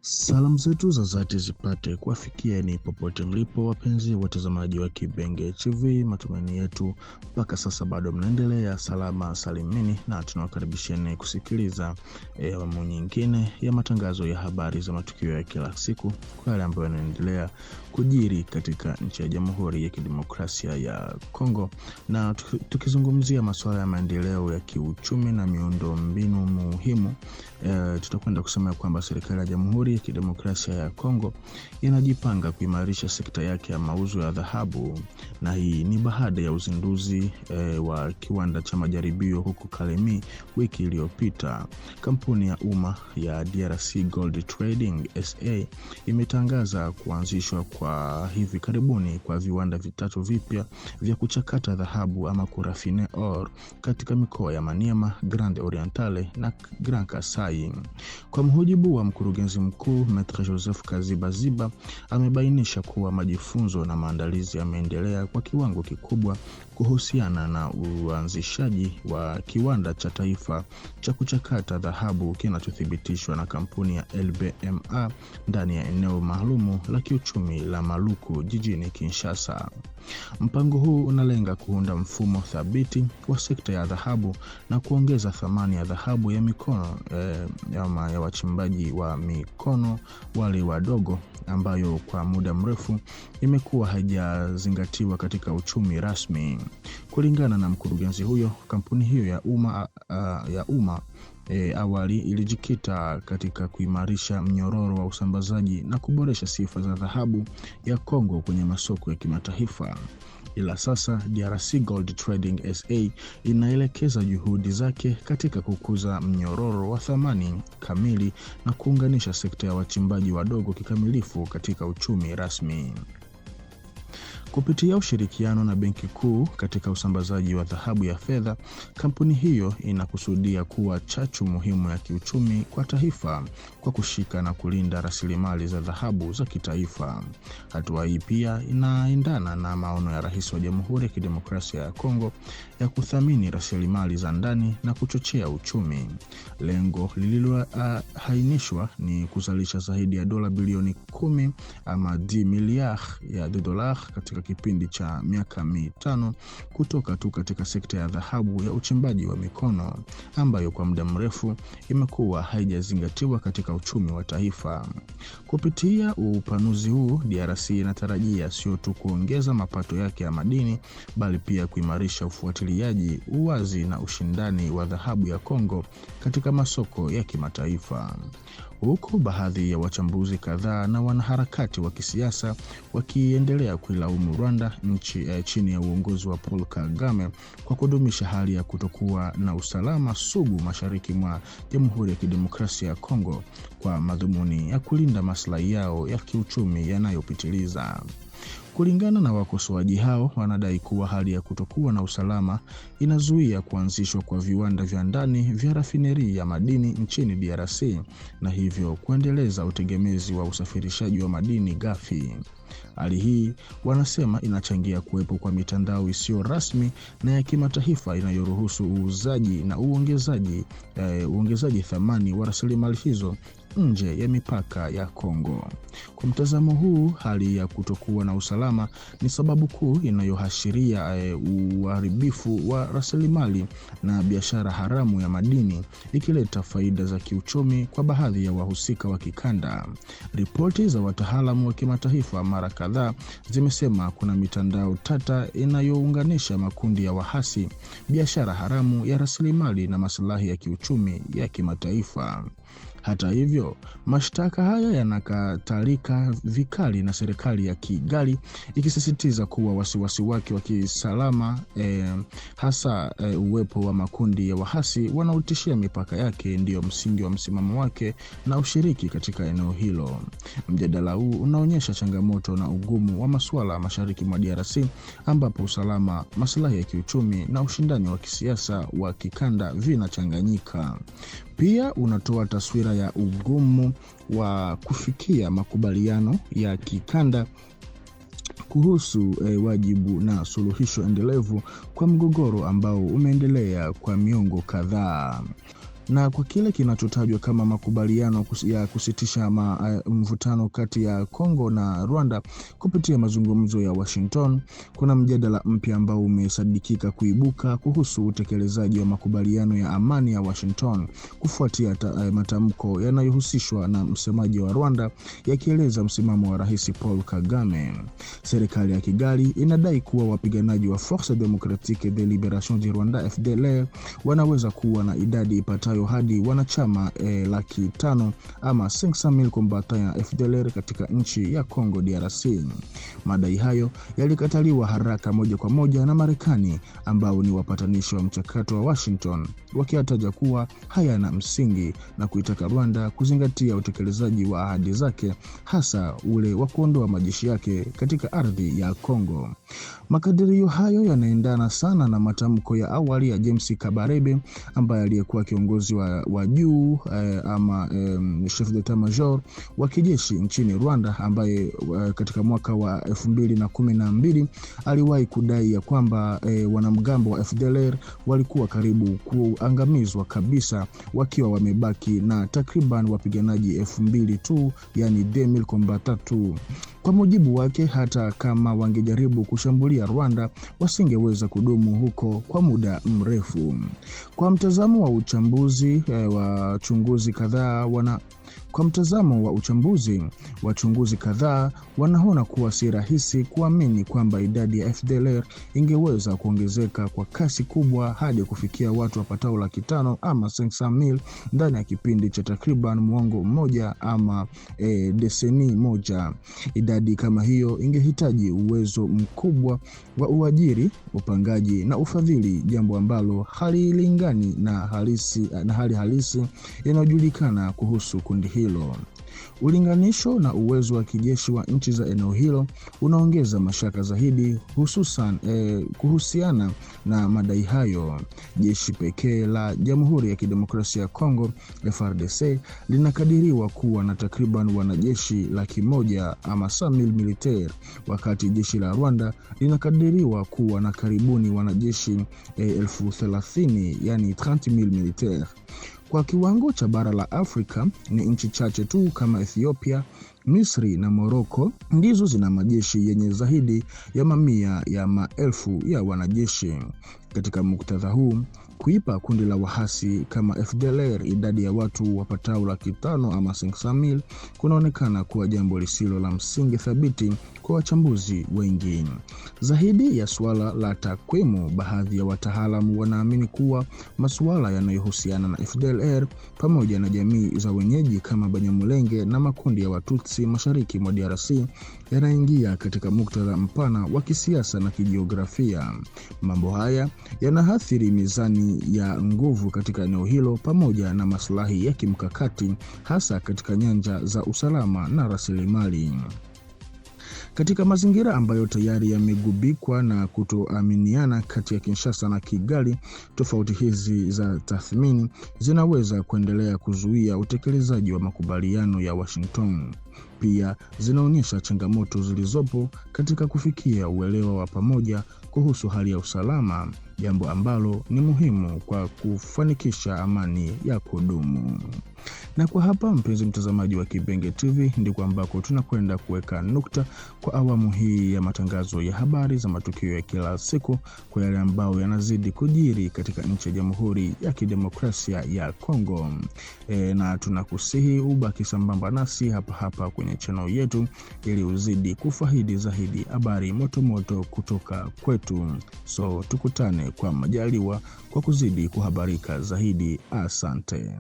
Salamu zetu za dhati zipate kuwafikia ni popote mlipo, wapenzi watazamaji wa Kibenge TV. Matumaini yetu mpaka sasa bado mnaendelea salama salimini, na tunawakaribisheni kusikiliza awamu nyingine ya matangazo ya habari za matukio ya kila siku kwa yale ambayo yanaendelea kujiri katika nchi ya Jamhuri ya Kidemokrasia ya Kongo, na tukizungumzia masuala ya maendeleo ya kiuchumi na miundo mbinu muhimu. Tutakwenda kusema kwamba serikali ya Jamhuri ya Kidemokrasia ya Kongo inajipanga kuimarisha sekta yake ya mauzo ya dhahabu, na hii ni baada ya uzinduzi wa kiwanda cha majaribio huko Kalemi wiki iliyopita. Kampuni ya umma ya DRC Gold Trading SA imetangaza kuanzishwa kwa hivi karibuni kwa viwanda vitatu vipya vya kuchakata dhahabu ama kurafine or katika mikoa ya Maniema, Grand Orientale na Grand Kasai. Kwa mujibu wa mkurugenzi mkuu Maitre Joseph Kaziba, amebainisha kuwa majifunzo na maandalizi yameendelea kwa kiwango kikubwa kuhusiana na uanzishaji wa kiwanda cha taifa cha kuchakata dhahabu kinachothibitishwa na kampuni ya LBMA ndani ya eneo maalumu la kiuchumi la Maluku jijini Kinshasa. Mpango huu unalenga kuunda mfumo thabiti wa sekta ya dhahabu na kuongeza thamani ya dhahabu ya mikono ya wachimbaji wa mikono wale wadogo, ambayo kwa muda mrefu imekuwa haijazingatiwa katika uchumi rasmi. Kulingana na mkurugenzi huyo, kampuni hiyo ya umma awali ilijikita katika kuimarisha mnyororo wa usambazaji na kuboresha sifa za dhahabu ya Kongo kwenye masoko ya kimataifa. Ila sasa DRC Gold Trading SA inaelekeza juhudi zake katika kukuza mnyororo wa thamani kamili na kuunganisha sekta ya wachimbaji wadogo kikamilifu katika uchumi rasmi. Kupitia ushirikiano na Benki Kuu katika usambazaji wa dhahabu ya fedha, kampuni hiyo inakusudia kuwa chachu muhimu ya kiuchumi kwa taifa kwa kushika na kulinda rasilimali za dhahabu za kitaifa. Hatua hii pia inaendana na maono ya Rais wa Jamhuri ya Kidemokrasia ya Kongo ya kuthamini rasilimali za ndani na kuchochea uchumi. Lengo lililoainishwa ni kuzalisha zaidi ya dola bilioni 10 ama 10 miliard ya dola katika kipindi cha miaka 5 kutoka tu katika sekta ya dhahabu ya uchimbaji wa mikono, ambayo kwa muda mrefu imekuwa haijazingatiwa katika uchumi wa taifa. Kupitia upanuzi huu, DRC inatarajia sio tu kuongeza mapato yake ya madini, bali pia kuimarisha ufuatiliaji, uwazi na ushindani wa dhahabu ya Kongo katika masoko ya kimataifa. Huku baadhi ya wachambuzi kadhaa na wanaharakati wa kisiasa wakiendelea kuilaumu Rwanda chini ya uongozi wa Paul Kagame kwa kudumisha hali ya kutokuwa na usalama sugu mashariki mwa Jamhuri ya Kidemokrasia ya Kongo kwa madhumuni ya kulinda maslahi yao ya kiuchumi yanayopitiliza. Kulingana na wakosoaji hao, wanadai kuwa hali ya kutokuwa na usalama inazuia kuanzishwa kwa viwanda vya ndani vya rafineri ya madini nchini DRC, na hivyo kuendeleza utegemezi wa usafirishaji wa madini ghafi. Hali hii wanasema inachangia kuwepo kwa mitandao isiyo rasmi na ya kimataifa inayoruhusu uuzaji na uongezaji thamani wa rasilimali hizo nje ya mipaka ya Kongo. Kwa mtazamo huu, hali ya kutokuwa na usalama ni sababu kuu inayoashiria uharibifu wa rasilimali na biashara haramu ya madini, ikileta faida za kiuchumi kwa baadhi ya wahusika wa kikanda. Ripoti za wataalamu wa kimataifa mara kadhaa zimesema kuna mitandao tata inayounganisha makundi ya wahasi, biashara haramu ya rasilimali na maslahi ya kiuchumi ya kimataifa. Hata hivyo, mashtaka haya yanakatalika vikali na serikali ya Kigali, ikisisitiza kuwa wasiwasi wake wa kisalama hasa uwepo wa makundi ya wahasi wanaotishia mipaka yake ndio msingi wa msimamo wake na ushiriki katika eneo hilo. Mjadala huu unaonyesha changamoto na ugumu wa masuala mashariki mwa DRC, ambapo usalama, maslahi ya kiuchumi na ushindani wa kisiasa wa kikanda vinachanganyika. Pia unatoa taswira ya ugumu wa kufikia makubaliano ya kikanda kuhusu wajibu na suluhisho endelevu kwa mgogoro ambao umeendelea kwa miongo kadhaa. na kwa kile kinachotajwa kama makubaliano ya kusitisha mvutano kati ya Kongo na Rwanda kupitia mazungumzo ya Washington, kuna mjadala mpya ambao umesadikika kuibuka kuhusu utekelezaji wa makubaliano ya amani ya Washington kufuatia matamko yanayohusishwa na msemaji wa Rwanda yakieleza msimamo wa Rais Paul Kagame. Serikali ya Kigali inadai kuwa wapiganaji wa Force Democratique de Liberation du Rwanda FDLR wanaweza kuwa na idadi ipatayo hadi wanachama 500,000 ama 500,000 combatants ya FDLR katika nchi ya Congo DRC. Madai hayo yalikataliwa haraka moja kwa moja na Marekani, ambao ni wapatanishi wa mchakato wa Washington, wakiyataja kuwa hayana msingi na kuitaka Rwanda kuzingatia utekelezaji wa ahadi zake, hasa ule wa kuondoa majeshi yake katika ardhi ya Kongo. Makadirio hayo yanaendana sana na matamko ya awali ya James Kabarebe, ambaye aliyekuwa kiongozi wa juu ama chef d'état-major wa kijeshi nchini Rwanda, ambaye katika mwaka wa 2012 aliwahi kudai ya kwamba wanamgambo wa FDLR walikuwa karibu kuangamizwa kabisa, wakiwa wamebaki na takriban wapiganaji 2,000 tu, yani 2,000 combattants tu. Kwa mujibu wake, hata kama wangejaribu kushambulia Rwanda, wasingeweza kudumu huko kwa muda mrefu. Kwa mtazamo wa uchambuzi wachunguzi kadhaa wanaona kuwa si rahisi kuamini kwamba idadi ya FDLR ingeweza kuongezeka kwa kasi kubwa hadi kufikia watu wapatao 500,000 ama 500,000 ndani ya kipindi cha takriban mwongo mmoja ama deseni moja. Idadi kama hiyo ingehitaji uwezo mkubwa wa uajiri, upangaji na ufadhili, jambo ambalo halilingani na hali halisi inayojulikana kuhusu kundi hilo. Ulinganisho na uwezo wa kijeshi wa nchi za eneo hilo unaongeza mashaka zaidi, hususan kuhusiana na madai hayo. Jeshi pekee la Jamhuri ya Kidemokrasia ya Kongo FARDC linakadiriwa kuwa na takriban wanajeshi 100,000 ama 100,000 militaire, wakati jeshi la Rwanda linakadiriwa kuwa na karibuni wanajeshi 30,000 yani 30,000 militaire. Kwa kiwango cha bara la Afrika, ni nchi chache tu kama Ethiopia, Misri na Morocco ndizo zina majeshi yenye zaidi ya mamia ya maelfu ya wanajeshi. Katika muktadha huu, kuipa kundi la wahasi kama FDLR idadi ya watu wapatao 500,000 ama 500,000 kunaonekana kuwa jambo lisilo la msingi thabiti kwa wachambuzi wengi. Zaidi ya suala la takwimu, baadhi ya wataalamu wanaamini kuwa masuala yanayohusiana na FDLR pamoja na jamii za wenyeji kama Banyamulenge na makundi ya Watutsi mashariki mwa DRC yanaingia katika muktadha mpana wa kisiasa na kijiografia. Mambo haya yanaathiri mizani ya nguvu katika eneo hilo pamoja na maslahi ya kimkakati, hasa katika nyanja za usalama na rasilimali. Katika mazingira ambayo tayari yamegubikwa na kutoaminiana kati ya Kinshasa na Kigali, tofauti hizi za tathmini zinaweza kuendelea kuzuia utekelezaji wa makubaliano ya Washington. Pia zinaonyesha changamoto zilizopo katika kufikia uelewa wa pamoja kuhusu hali ya usalama, jambo ambalo ni muhimu kwa kufanikisha amani ya kudumu. Na kwa hapa, mpenzi mtazamaji wa Kibenge TV, ndiko ambako tunakwenda kuweka nukta kwa awamu hii ya matangazo ya habari za matukio ya kila siku, kwa yale ambayo yanazidi kujiri katika nchi ya Jamhuri ya Kidemokrasia ya Kongo. Na tunakusihi ubaki sambamba nasi hapa kwenye channel yetu ili uzidi kufaidi zaidi habari moto kutoka kwetu. So tukutane kwa majaliwa kwa kuzidi kuhabarika zaidi. Asante.